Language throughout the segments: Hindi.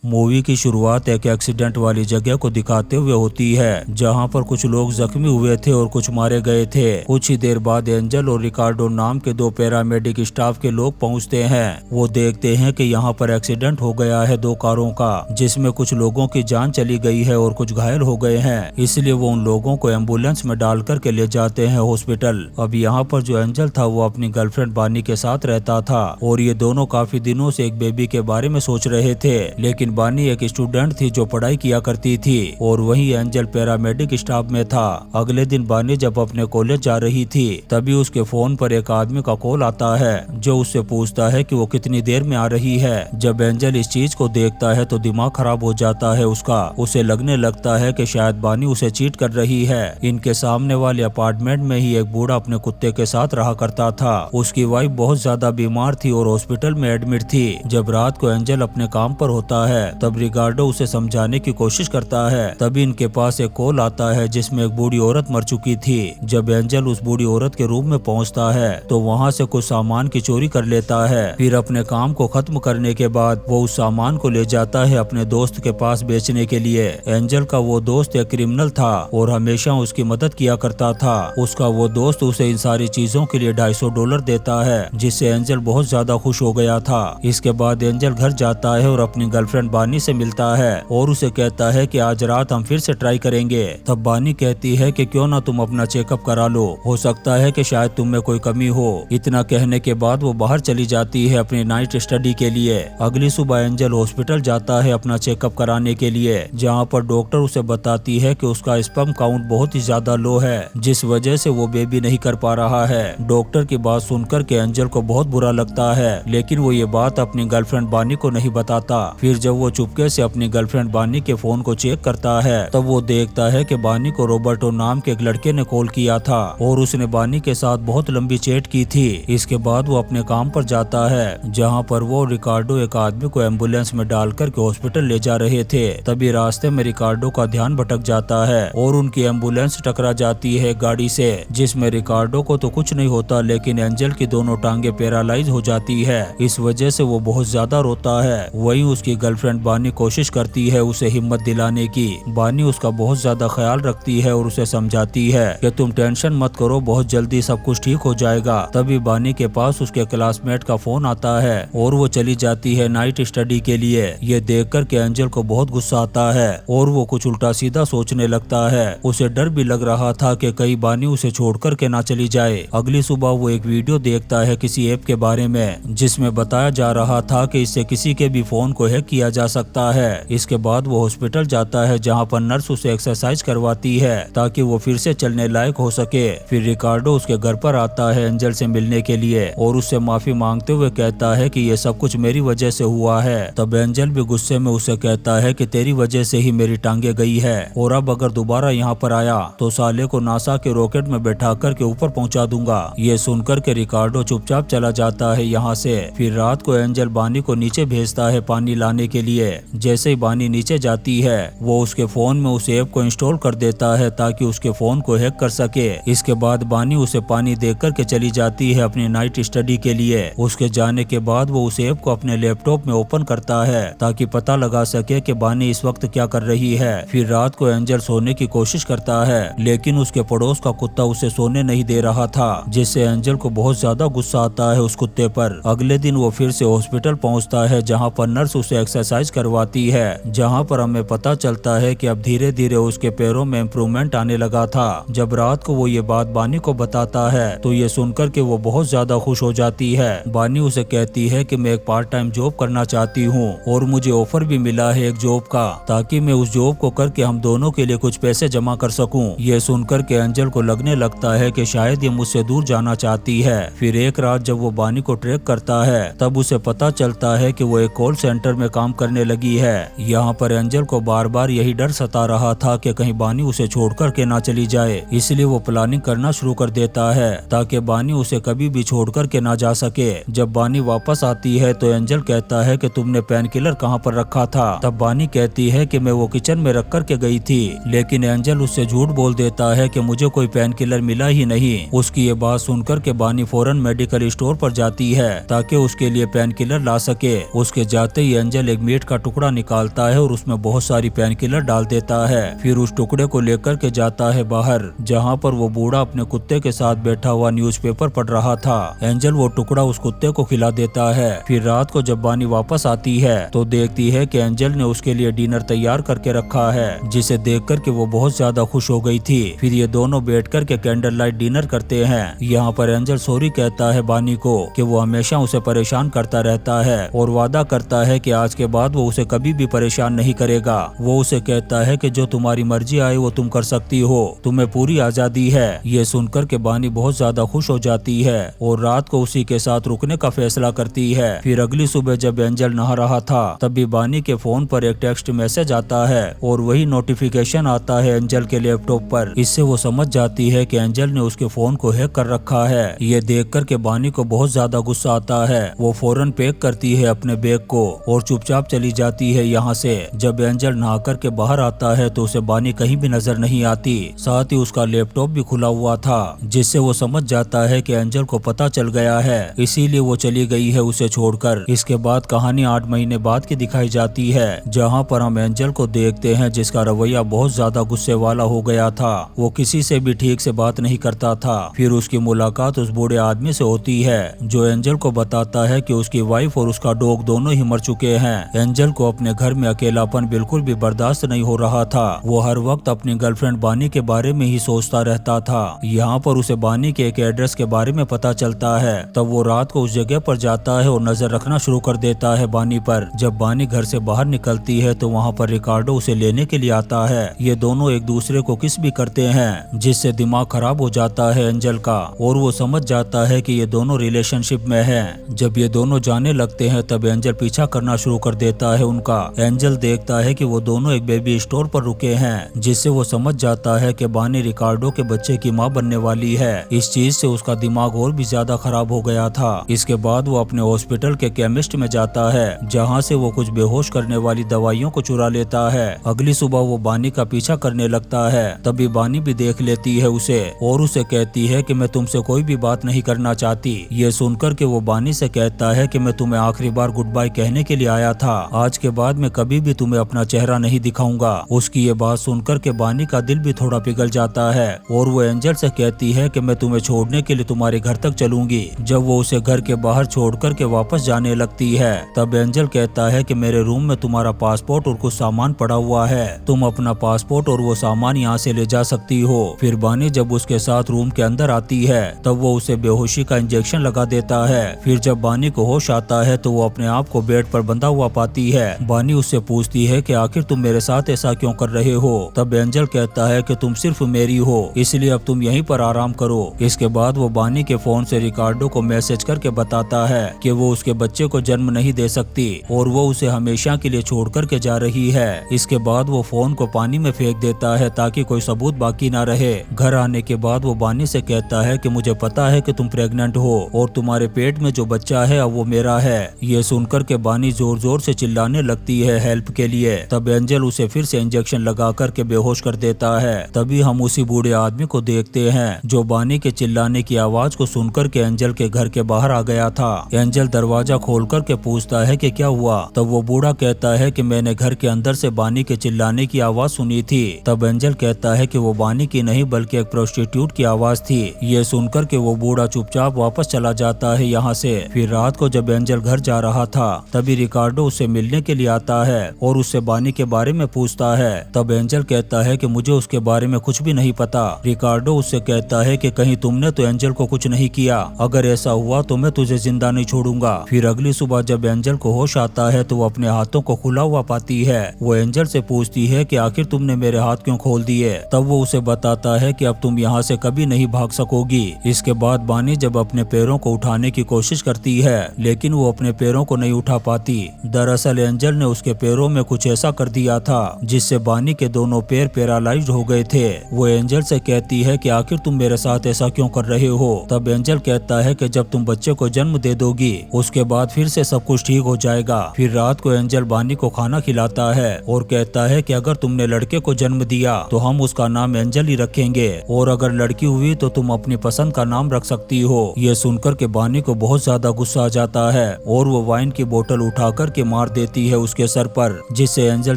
मूवी की शुरुआत एक एक्सीडेंट वाली जगह को दिखाते हुए होती है जहां पर कुछ लोग जख्मी हुए थे और कुछ मारे गए थे। कुछ ही देर बाद एंजल और रिकार्डो नाम के दो पैरामेडिक स्टाफ के लोग पहुंचते हैं। वो देखते हैं कि यहाँ पर एक्सीडेंट हो गया है दो कारों का, जिसमें कुछ लोगों की जान चली गई है और कुछ घायल हो गए हैं। इसलिए वो उन लोगों को एम्बुलेंस में डाल करके ले जाते हैं हॉस्पिटल। अब यहाँ पर जो एंजल था वो अपनी गर्लफ्रेंड बानी के साथ रहता था और ये दोनों काफी दिनों से एक बेबी के बारे में सोच रहे थे। लेकिन बानी एक स्टूडेंट थी जो पढ़ाई किया करती थी और वही एंजल पैरामेडिक स्टाफ में था। अगले दिन बानी जब अपने कॉलेज जा रही थी तभी उसके फोन पर एक आदमी का कॉल आता है जो उससे पूछता है कि वो कितनी देर में आ रही है। जब एंजल इस चीज को देखता है तो दिमाग खराब हो जाता है उसका। उसे लगने लगता है कि शायद बानी उसे चीट कर रही है। इनके सामने वाले अपार्टमेंट में ही एक बूढ़ा अपने कुत्ते के साथ रहा करता था। उसकी वाइफ बहुत ज्यादा बीमार थी और हॉस्पिटल में एडमिट थी। जब रात को एंजल अपने काम पर होता है तब रिकार्डो उसे समझाने की कोशिश करता है। तभी इनके पास एक कॉल आता है जिसमें एक बूढ़ी औरत मर चुकी थी। जब एंजल उस बूढ़ी औरत के रूम में पहुंचता है तो वहां से कुछ सामान की चोरी कर लेता है। फिर अपने काम को खत्म करने के बाद वो उस सामान को ले जाता है अपने दोस्त के पास बेचने के लिए। एंजल का वो दोस्त एक क्रिमिनल था और हमेशा उसकी मदद किया करता था। उसका वो दोस्त उसे इन सारी चीजों के लिए $250 देता है, जिससे एंजल बहुत ज्यादा खुश हो गया था। इसके बाद एंजल घर जाता है और अपनी गर्लफ्रेंड बानी से मिलता है और उसे कहता है कि आज रात हम फिर से ट्राई करेंगे। तब बानी कहती है कि क्यों ना तुम अपना चेकअप करा लो, हो सकता है कि शायद तुम में कोई कमी हो। इतना कहने के बाद वो बाहर चली जाती है अपनी नाइट स्टडी के लिए। अगली सुबह एंजल हॉस्पिटल जाता है अपना चेकअप कराने के लिए, जहाँ पर डॉक्टर उसे बताती है कि उसका स्पर्म काउंट बहुत ही ज्यादा लो है, जिस वजह से वो बेबी नहीं कर पा रहा है। डॉक्टर की बात सुनकर के एंजल को बहुत बुरा लगता है, लेकिन वो ये बात अपनी गर्लफ्रेंड बानी को नहीं बताता। फिर जब वो चुपके से अपनी गर्लफ्रेंड बानी के फोन को चेक करता है तब वो देखता है कि बानी को रॉबर्टो नाम के एक लड़के ने कॉल किया था और उसने बानी के साथ बहुत लंबी चैट की थी। इसके बाद वो अपने काम पर जाता है, जहाँ पर वो रिकार्डो एक आदमी को एम्बुलेंस में डालकर के हॉस्पिटल ले जा रहे थे। तभी रास्ते में रिकार्डो का ध्यान भटक जाता है और उनकी एम्बुलेंस टकरा जाती है गाड़ी से, जिसमें रिकार्डो को तो कुछ नहीं होता लेकिन एंजल की दोनों टांगे पैरालाइज हो जाती है। इस वजह से वो बहुत ज्यादा रोता है। वहीं उसकी गर्लफ्रेंड बानी कोशिश करती है उसे हिम्मत दिलाने की। बानी उसका बहुत ज्यादा ख्याल रखती है और उसे समझाती है कि तुम टेंशन मत करो, बहुत जल्दी सब कुछ ठीक हो जाएगा। तभी बानी के पास उसके क्लासमेट का फोन आता है और वो चली जाती है नाइट स्टडी के लिए। ये देखकर के एंजल को बहुत गुस्सा आता है और वो कुछ उल्टा सीधा सोचने लगता है। उसे डर भी लग रहा था कि कहीं बानी उसे छोड़कर के ना चली जाए। अगली सुबह वो एक वीडियो देखता है किसी ऐप के बारे में जिसमें बताया जा रहा था कि इससे किसी के भी फोन को हैक किया जा सकता है। इसके बाद वो हॉस्पिटल जाता है जहाँ पर नर्स उसे एक्सरसाइज करवाती है ताकि वो फिर से चलने लायक हो सके। फिर रिकार्डो उसके घर पर आता है एंजल से मिलने के लिए और उससे माफी मांगते हुए कहता है कि ये सब कुछ मेरी वजह से हुआ है। तब एंजल भी गुस्से में उसे कहता है कि तेरी वजह से ही मेरी टांगे गई है और अब अगर दोबारा यहाँ पर आया तो साले को नासा के रॉकेट में बैठा कर के ऊपर पहुँचा दूंगा। ये सुनकर के रिकार्डो चुपचाप चला जाता है यहाँ से। फिर रात को एंजल बानी को नीचे भेजता है पानी लाने के लिए। जैसे ही बानी नीचे जाती है वो उसके फोन में उस ऐप को इंस्टॉल कर देता है ताकि उसके फोन को हैक कर सके। इसके बाद बानी उसे पानी देकर के चली जाती है अपनी नाइट स्टडी के लिए। उसके जाने के बाद वो उस ऐप को अपने लैपटॉप में ओपन करता है ताकि पता लगा सके कि बानी इस वक्त क्या कर रही है। फिर रात को एंजल सोने की कोशिश करता है लेकिन उसके पड़ोस का कुत्ता उसे सोने नहीं दे रहा था, जिससे एंजल को बहुत ज्यादा गुस्सा आता है उस कुत्ते पर। अगले दिन वो फिर से हॉस्पिटल पहुंचता है जहां पर नर्स उसे एक्सरसाइज करवाती है, जहां पर हमें पता चलता है कि अब धीरे धीरे उसके पैरों में इम्प्रूवमेंट आने लगा था। जब रात को वो ये बात बानी को बताता है तो ये सुनकर के वो बहुत ज्यादा खुश हो जाती है। बानी उसे कहती है कि मैं एक पार्ट टाइम जॉब करना चाहती हूँ और मुझे ऑफर भी मिला है एक जॉब का, ताकि मैं उस जॉब को करके हम दोनों के लिए कुछ पैसे जमा कर सकूं। ये सुनकर के एंजल को लगने लगता है कि शायद ये मुझसे दूर जाना चाहती है। फिर एक रात जब वो बानी को ट्रैक करता है तब उसे पता चलता है कि वो एक कॉल सेंटर में काम करने लगी है। यहाँ पर एंजल को बार बार यही डर सता रहा था कि कहीं बानी उसे छोड़ कर के ना चली जाए, इसलिए वो प्लानिंग करना शुरू कर देता है ताकि बानी उसे कभी भी छोड़ कर के ना जा सके। जब बानी वापस आती है तो एंजल कहता है कि तुमने पेन किलर कहाँ पर रखा था। तब बानी कहती है कि मैं वो किचन में रख कर के गई थी, लेकिन एंजल उससे झूठ बोल देता है कि मुझे कोई पेन किलर मिला ही नहीं। उसकी ये बात सुनकर के बानी फौरन मेडिकल स्टोर पर जाती है ताकि उसके लिए पेन किलर ला सके। उसके जाते ही एंजल एक मीट का टुकड़ा निकालता है और उसमें बहुत सारी पेन किलर डाल देता है। फिर उस टुकड़े को लेकर के जाता है बाहर, जहाँ पर वो बूढ़ा अपने कुत्ते के साथ बैठा हुआ न्यूज़पेपर पढ़ रहा था। एंजल वो टुकड़ा उस कुत्ते को खिला देता है। फिर रात को जब बानी वापस आती है तो देखती है कि एंजल ने उसके लिए डिनर तैयार करके रखा है, जिसे देख करके वो बहुत ज्यादा खुश हो गई थी। फिर ये दोनों बैठ कर के कैंडल लाइट डिनर करते हैं। यहाँ पर एंजल सॉरी कहता है बानी को कि वो हमेशा उसे परेशान करता रहता है और वादा करता है कि आज के बाद वो उसे कभी भी परेशान नहीं करेगा। वो उसे कहता है कि जो तुम्हारी मर्जी आए वो तुम कर सकती हो, तुम्हें पूरी आजादी है। ये सुनकर के बानी बहुत ज्यादा खुश हो जाती है और रात को उसी के साथ रुकने का फैसला करती है। फिर अगली सुबह जब एंजल नहा रहा था तभी बानी के फोन पर एक टेक्स्ट मैसेज आता है और वही नोटिफिकेशन आता है एंजल के लैपटॉप पर। इससे वो समझ जाती है कि एंजल ने उसके फोन को हैक कर रखा है। ये देख कर के बानी को बहुत ज्यादा गुस्सा आता है। वो फौरन पैक करती है अपने बैग को और चुपचाप चली जाती है यहाँ से। जब एंजल नहा कर के बाहर आता है तो उसे बानी कहीं भी नजर नहीं आती। साथ ही उसका लैपटॉप भी खुला हुआ था, जिससे वो समझ जाता है कि एंजल को पता चल गया है, इसीलिए वो चली गई है उसे छोड़कर। इसके बाद कहानी 8 महीने बाद की दिखाई जाती है, जहाँ पर हम एंजल को देखते हैं जिसका रवैया बहुत ज्यादा गुस्से वाला हो गया था। वो किसी से भी ठीक से बात नहीं करता था। फिर उसकी मुलाकात उस बूढ़े आदमी से होती है जो एंजल को बताता है कि उसकी वाइफ और उसका डॉग दोनों ही मर चुके हैं। एंजल को अपने घर में अकेलापन बिल्कुल भी बर्दाश्त नहीं हो रहा था। वो हर वक्त अपनी गर्लफ्रेंड बानी के बारे में ही सोचता रहता था। यहाँ पर उसे बानी के एक एड्रेस के बारे में पता चलता है। तब वो रात को उस जगह पर जाता है और नजर रखना शुरू कर देता है बानी पर। जब बानी घर से बाहर निकलती है तो वहाँ पर रिकार्डो उसे लेने के लिए आता है। ये दोनों एक दूसरे को किस भी करते हैं, जिससे दिमाग खराब हो जाता है एंजल का और वो समझ जाता है कि ये दोनों रिलेशनशिप में हैं। जब ये दोनों जाने लगते हैं तब एंजल पीछा करना शुरू कर देता है उनका। एंजल देखता है कि वो दोनों एक बेबी स्टोर पर रुके हैं, जिससे वो समझ जाता है कि बानी रिकार्डो के बच्चे की माँ बनने वाली है। इस चीज से उसका दिमाग और भी ज्यादा खराब हो गया था। इसके बाद वो अपने हॉस्पिटल के केमिस्ट में जाता है, जहाँ से वो कुछ बेहोश करने वाली दवाइयों को चुरा लेता है। अगली सुबह वो बानी का पीछा करने लगता है। तभी बानी भी देख लेती है उसे और उसे कहती है कि मैं तुमसे कोई भी बात नहीं करना चाहती। ये सुनकर के वो बानी से कहता है कि मैं तुम्हें आखिरी बार गुड बाय कहने के लिए आया था। आज के बाद मैं कभी भी तुम्हें अपना चेहरा नहीं दिखाऊंगा। उसकी ये बात सुनकर के बानी का दिल भी थोड़ा पिघल जाता है और वो एंजल से कहती है कि मैं तुम्हें छोड़ने के लिए तुम्हारे घर तक चलूंगी। जब वो उसे घर के बाहर छोड़कर के वापस जाने लगती है तब एंजल कहता है कि मेरे रूम में तुम्हारा पासपोर्ट और कुछ सामान पड़ा हुआ है, तुम अपना पासपोर्ट और वो सामान यहाँ से ले जा सकती हो। फिर बानी जब उसके साथ रूम के अंदर आती है तब वो उसे बेहोशी का इंजेक्शन लगा देता है। फिर जब बानी को होश आता है तो वो अपने आप को बेड पर बंधा हुआ पाती है। बानी उससे पूछती है कि आखिर तुम मेरे साथ ऐसा क्यों कर रहे हो। तब एंजल कहता है कि तुम सिर्फ मेरी हो, इसलिए अब तुम यहीं पर आराम करो। इसके बाद वो बानी के फोन से रिकार्डो को मैसेज करके बताता है कि वो उसके बच्चे को जन्म नहीं दे सकती और वो उसे हमेशा के लिए छोड़ कर के जा रही है। इसके बाद वो फोन को पानी में फेंक देता है ताकि कोई सबूत बाकी ना रहे। घर आने के बाद वो बानी से कहता है कि मुझे पता है कि तुम प्रेग्नेंट हो और तुम्हारे पेट में जो बच्चा है अब वो मेरा है। ये सुनकर के बानी जोर जोर से चिल्लाने लगती है हेल्प के लिए। तब एंजल उसे फिर से इंजेक्शन लगा कर के बेहोश कर देता है। तभी हम उसी बूढ़े आदमी को देखते हैं जो बानी के चिल्लाने की आवाज को सुनकर के एंजल के घर के बाहर आ गया था। एंजल दरवाजा खोल कर के पूछता है कि क्या हुआ। तब वो बूढ़ा कहता है कि मैंने घर के अंदर से बानी के चिल्लाने की आवाज सुनी थी। तब एंजल कहता है कि वो बानी की नहीं बल्कि एक प्रोस्टिट्यूट की आवाज थी। ये सुनकर के वो बूढ़ा चुपचाप वापस चला जाता है यहाँ से। फिर रात को जब एंजल घर जा रहा था तभी रिकार्डो उससे मिलने के लिए आता है और उससे बानी के बारे में पूछता है। तब एंजल कहता है कि मुझे उसके बारे में कुछ भी नहीं पता। रिकार्डो उससे कहता है कि कहीं तुमने तो एंजल को कुछ नहीं किया, अगर ऐसा हुआ तो मैं तुझे जिंदा नहीं छोड़ूंगा। फिर अगली सुबह जब एंजल को होश आता है तो वो अपने हाथों को खुला हुआ पाती है। वो एंजल से पूछती है कि आखिर तुमने मेरे हाथ क्यों खोल दिए। तब वो उसे बताता है कि अब तुम यहाँ से कभी नहीं भाग सकोगी। इसके बाद बानी जब अपने पैरों को उठाने की कोशिश करती है लेकिन वो अपने पैरों को नहीं उठा पाती। दरअसल एंजल ने उसके पैरों में कुछ ऐसा कर दिया था जिससे बानी के दोनों पैर पैरालाइज्ड हो गए थे। वो एंजल से कहती है कि आखिर तुम मेरे साथ ऐसा क्यों कर रहे हो। तब एंजल कहता है कि जब तुम बच्चे को जन्म दे दोगी उसके बाद फिर से सब कुछ ठीक हो जाएगा। फिर रात को एंजल बानी को खाना खिलाता है और कहता है कि अगर तुमने लड़के को जन्म दिया तो हम उसका नाम एंजल ही रखेंगे और अगर लड़की हुई तो तुम अपनी पसंद का नाम रख सकती हो। ये सुनकर के बानी को बहुत ज्यादा गुस्सा आ जाता है और वो वाइन की बोतल उठा कर के मार देती है उसके सर पर, जिससे एंजल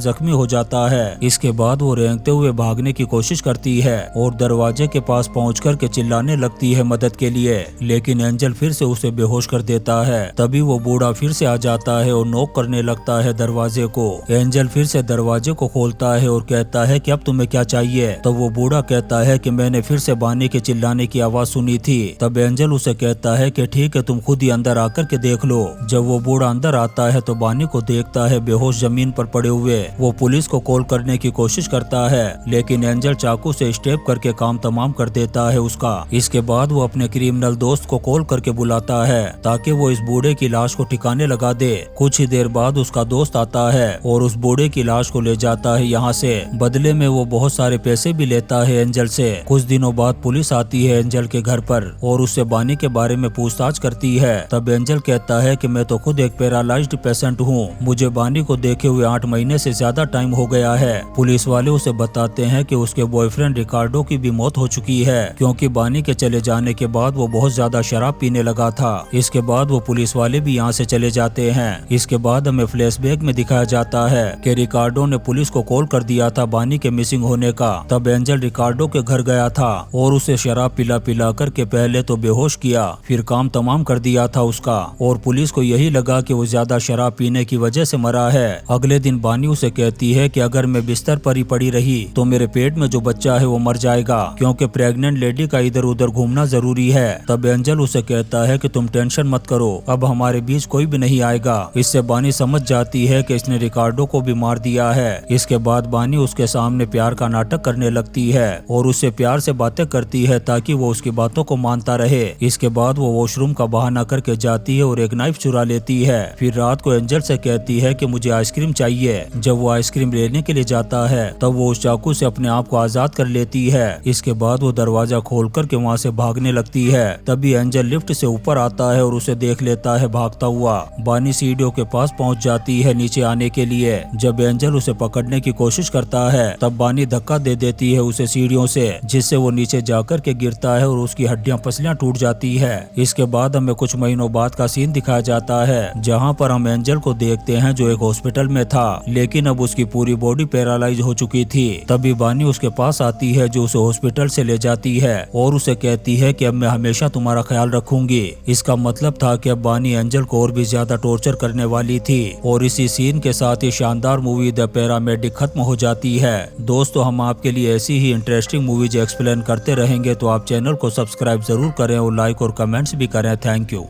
जख्मी हो जाता है। इसके बाद वो रेंगते हुए भागने की कोशिश करती है और दरवाजे के पास पहुँच कर के चिल्लाने लगती है मदद के लिए, लेकिन एंजल फिर से उसे बेहोश कर देता है। तभी वो बूढ़ा फिर से आ जाता है और नॉक करने लगता है दरवाजे को। एंजल फिर से दरवाजे को खोलता है और कहता है कि अब तुम्हें क्या चाहिए। तो वो बूढ़ा कहता है कि मैंने फिर से बानी के चिल्लाने की आवाज सुनी थी। तब एंजल उसे कहता है कि ठीक है, तुम खुद ही अंदर आकर के देख लो। जब वो बूढ़ा अंदर आता है तो बानी को देखता है बेहोश जमीन पर पड़े हुए। वो पुलिस को कॉल करने की कोशिश करता है, लेकिन एंजल चाकू से स्टेप करके काम तमाम कर देता है उसका। इसके बाद वो अपने क्रिमिनल दोस्त को कॉल करके बुलाता है ताकि वो इस बूढ़े की लाश को ठिकाने लगा दे। कुछ ही देर बाद उसका दोस्त आता है और उस बूढ़े की लाश को ले जाता है यहाँ से। बदले में वो बहुत सारे पैसे भी लेता है एंजल से। कुछ दिनों बाद पुलिस आती है एंजल के घर पर और उससे बानी के बारे में पूछताछ करती है। तब एंजल कहता है कि मैं तो खुद एक पैरालाइज्ड पेशेंट हूँ, मुझे बानी को देखे हुए 8 महीने से ज्यादा टाइम हो गया है। पुलिस वाले उसे बताते हैं कि उसके बॉयफ्रेंड रिकार्डो की भी मौत हो चुकी है, क्योंकि बानी के चले जाने के बाद वो बहुत ज्यादा शराब पीने लगा था। इसके बाद वो पुलिस वाले भी यहाँ से चले जाते हैं। इसके बाद हमें फ्लैशबैक में दिखाया जाता है कि रिकार्डो ने पुलिस को कॉल कर दिया था बानी के मिसिंग होने का। तब एंजल रिकार्डो के घर गया था और उसे शराब पिला पिला करके पहले तो बेहोश किया, फिर काम तमाम कर दिया था उसका। और पुलिस को यही लगा कि वो ज्यादा शराब पीने की वजह से मरा है। अगले दिन बानी उसे कहती है कि अगर मैं बिस्तर पर ही पड़ी रही तो मेरे पेट में जो बच्चा है वो मर जाएगा, क्योंकि प्रेग्नेंट लेडी का इधर उधर घूमना जरूरी है। तब एंजल उसे कहता है कि तुम टेंशन मत करो, अब हमारे बीच कोई भी नहीं आएगा। इससे बानी समझ जाती है कि इसने रिकार्डो को भी मार दिया है। इसके बाद बानी उसके सामने प्यार का नाटक करने लगती है और उससे प्यार से बातें करती है ताकि वो उसकी बातों को मानता रहे। इसके बाद वो वॉशरूम का बहाना करके जाती है और एक नाइफ चुरा लेती है। फिर रात को एंजल से कहती है कि मुझे आइसक्रीम चाहिए। जब वो आइसक्रीम लेने के लिए जाता है तब वो उस चाकू से अपने आप को आजाद कर लेती है। इसके बाद वो दरवाजा खोल कर के वहाँ से भागने लगती है। तभी एंजल लिफ्ट से ऊपर आता है और उसे देख लेता है भागता हुआ। बानी सीढ़ियों के पास पहुँच जाती है नीचे आने के लिए। जब एंजल उसे पकड़ने की कोशिश करता है तब बानी धक्का दे देती है उसे सीढ़ियों से, जिससे वो नीचे जाकर के गिरता है और उसकी हड्डियां पसलियां टूट जाती है। इसके बाद हमें कुछ महीनों बाद का सीन दिखाया जाता है जहां पर हम एंजल को देखते हैं जो एक हॉस्पिटल में था, लेकिन अब उसकी पूरी बॉडी पैरालाइज हो चुकी थी। तभी बानी उसके पास आती है जो उसे हॉस्पिटल से ले जाती है और उसे कहती है कि अब मैं हमेशा तुम्हारा ख्याल रखूंगी। इसका मतलब था कि अब बानी एंजल को और भी ज्यादा टॉर्चर करने वाली थी। और इसी सीन के साथ ही शानदार मूवी द पैरामेडिक खत्म हो जाती है। दोस्तों, हम आपके लिए ऐसी ही इंटरेस्टिंग मूवीज एक्सप्लेन करते रहेंगे, तो आप चैनल को सब्सक्राइब जरूर करें और लाइक और कमेंट्स भी करें। Thank you.